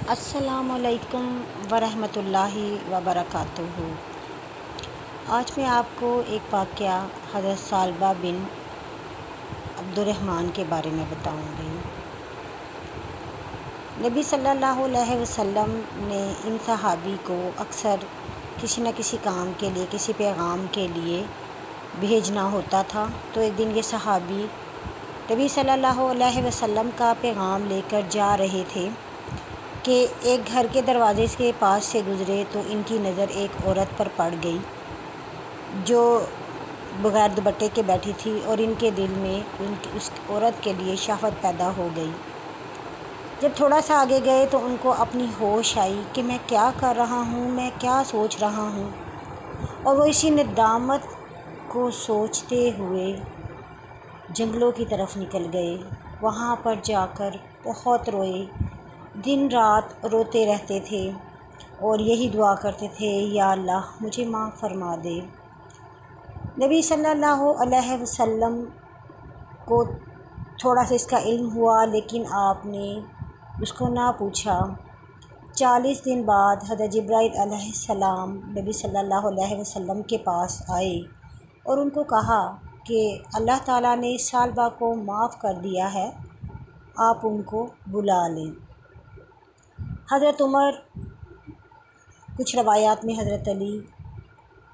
السلام علیکم ورحمۃ اللہ وبرکاتہ۔ آج میں آپ کو ایک واقعہ حضرت ثعلبہ بن عبدالرحمن کے بارے میں بتاؤں گی۔ نبی صلی اللہ علیہ وسلم نے ان صحابی کو اکثر کسی نہ کسی کام کے لیے، کسی پیغام کے لیے بھیجنا ہوتا تھا۔ تو ایک دن یہ صحابی نبی صلی اللہ علیہ وسلم کا پیغام لے کر جا رہے تھے کہ ایک گھر کے دروازے کے پاس سے گزرے تو ان کی نظر ایک عورت پر پڑ گئی جو بغیر دوپٹے کے بیٹھی تھی، اور ان کے دل میں اس عورت کے لیے شہوت پیدا ہو گئی۔ جب تھوڑا سا آگے گئے تو ان کو اپنی ہوش آئی کہ میں کیا کر رہا ہوں، میں کیا سوچ رہا ہوں، اور وہ اسی ندامت کو سوچتے ہوئے جنگلوں کی طرف نکل گئے۔ وہاں پر جا کر بہت روئے، دن رات روتے رہتے تھے اور یہی دعا کرتے تھے، یا اللہ مجھے معاف فرما دے۔ نبی صلی اللہ علیہ وسلم کو تھوڑا سا اس کا علم ہوا، لیکن آپ نے اس کو نہ پوچھا۔ 40 دن بعد حضرت جبرائیل علیہ السلام نبی صلی اللہ علیہ وسلم کے پاس آئے اور ان کو کہا کہ اللہ تعالیٰ نے ثعلبہ کو معاف کر دیا ہے، آپ ان کو بلا لیں۔ حضرت عمر، کچھ روایات میں حضرت علی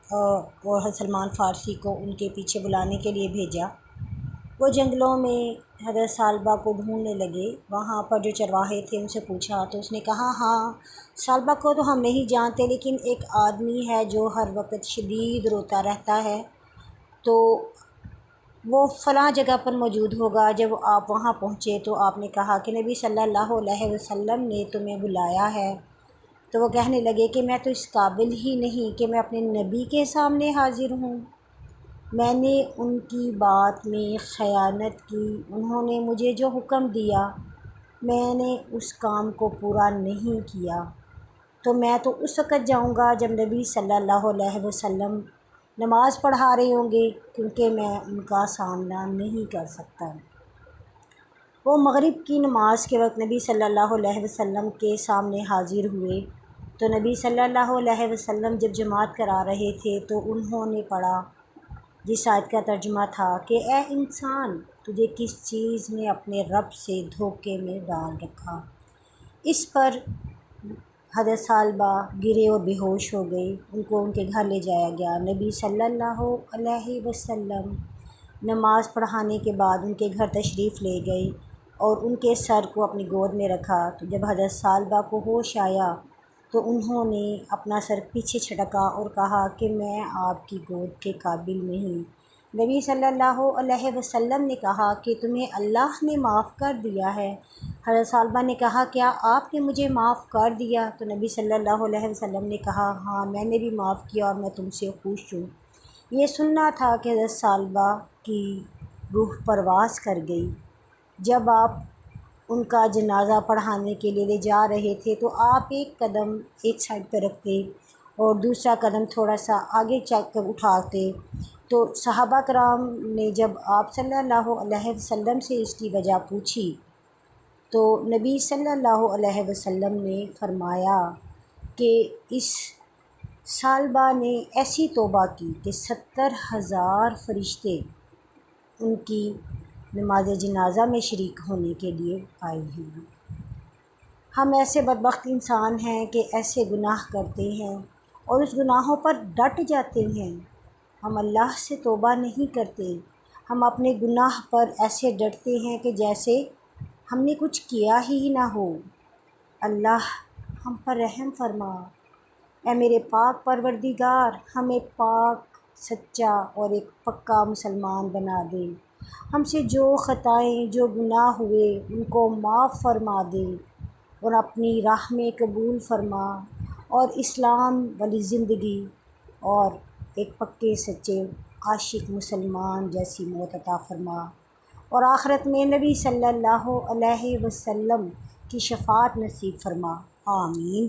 اور حضرت سلمان فارسی کو ان کے پیچھے بلانے کے لیے بھیجا۔ وہ جنگلوں میں حضرت ثعلبہ کو ڈھونڈنے لگے۔ وہاں پر جو چرواہے تھے ان سے پوچھا تو اس نے کہا، ہاں ثعلبہ کو تو ہم نہیں جانتے، لیکن ایک آدمی ہے جو ہر وقت شدید روتا رہتا ہے، تو وہ فلاں جگہ پر موجود ہوگا۔ جب آپ وہاں پہنچے تو آپ نے کہا کہ نبی صلی اللہ علیہ وسلم نے تمہیں بلایا ہے۔ تو وہ کہنے لگے کہ میں تو اس قابل ہی نہیں کہ میں اپنے نبی کے سامنے حاضر ہوں۔ میں نے ان کی بات میں خیانت کی، انہوں نے مجھے جو حکم دیا میں نے اس کام کو پورا نہیں کیا، تو میں تو اس وقت جاؤں گا جب نبی صلی اللہ علیہ وسلم نماز پڑھا رہے ہوں گے، کیونکہ میں ان کا سامنا نہیں کر سکتا۔ وہ مغرب کی نماز کے وقت نبی صلی اللہ علیہ وسلم کے سامنے حاضر ہوئے، تو نبی صلی اللہ علیہ وسلم جب جماعت کرا رہے تھے تو انہوں نے پڑھا، جس آیت کا ترجمہ تھا کہ اے انسان، تجھے کس چیز نے اپنے رب سے دھوکے میں ڈال رکھا۔ اس پر حضرت ثعلبہ گرے اور بے ہوش ہو گئے۔ ان کو ان کے گھر لے جایا گیا۔ نبی صلی اللہ علیہ وسلم نماز پڑھانے کے بعد ان کے گھر تشریف لے گئے اور ان کے سر کو اپنی گود میں رکھا۔ تو جب حضرت ثعلبہ کو ہوش آیا تو انہوں نے اپنا سر پیچھے چھٹکا اور کہا کہ میں آپ کی گود کے قابل نہیں۔ نبی صلی اللہ علیہ وسلم نے کہا کہ تمہیں اللہ نے معاف کر دیا ہے۔ حضرت ثعلبہ نے کہا، کیا آپ نے مجھے معاف کر دیا؟ تو نبی صلی اللہ علیہ وسلم نے کہا، ہاں میں نے بھی معاف کیا اور میں تم سے خوش ہوں۔ یہ سننا تھا کہ حضرت ثعلبہ کی روح پرواز کر گئی۔ جب آپ ان کا جنازہ پڑھانے کے لیے لے جا رہے تھے تو آپ ایک قدم ایک سائڈ پہ رکھتے اور دوسرا قدم تھوڑا سا آگے چک کر اٹھاتے۔ تو صحابہ کرام نے جب آپ صلی اللہ علیہ وسلم سے اس کی وجہ پوچھی تو نبی صلی اللہ علیہ وسلم نے فرمایا کہ اس ثعلبہ نے ایسی توبہ کی کہ 70,000 فرشتے ان کی نماز جنازہ میں شریک ہونے کے لیے آئے ہیں۔ ہم ایسے بدبخت انسان ہیں کہ ایسے گناہ کرتے ہیں اور اس گناہوں پر ڈٹ جاتے ہیں۔ ہم اللہ سے توبہ نہیں کرتے، ہم اپنے گناہ پر ایسے ڈٹتے ہیں کہ جیسے ہم نے کچھ کیا ہی نہ ہو۔ اللہ ہم پر رحم فرما، اے میرے پاک پروردگار، ہمیں پاک، سچا اور ایک پکا مسلمان بنا دے۔ ہم سے جو خطائیں، جو گناہ ہوئے ان کو معاف فرما دے اور اپنی راہ میں قبول فرما، اور اسلام والی زندگی اور ایک پکے سچے عاشق مسلمان جیسی موت عطا فرما، اور آخرت میں نبی صلی اللہ علیہ وسلم کی شفاعت نصیب فرما، آمین۔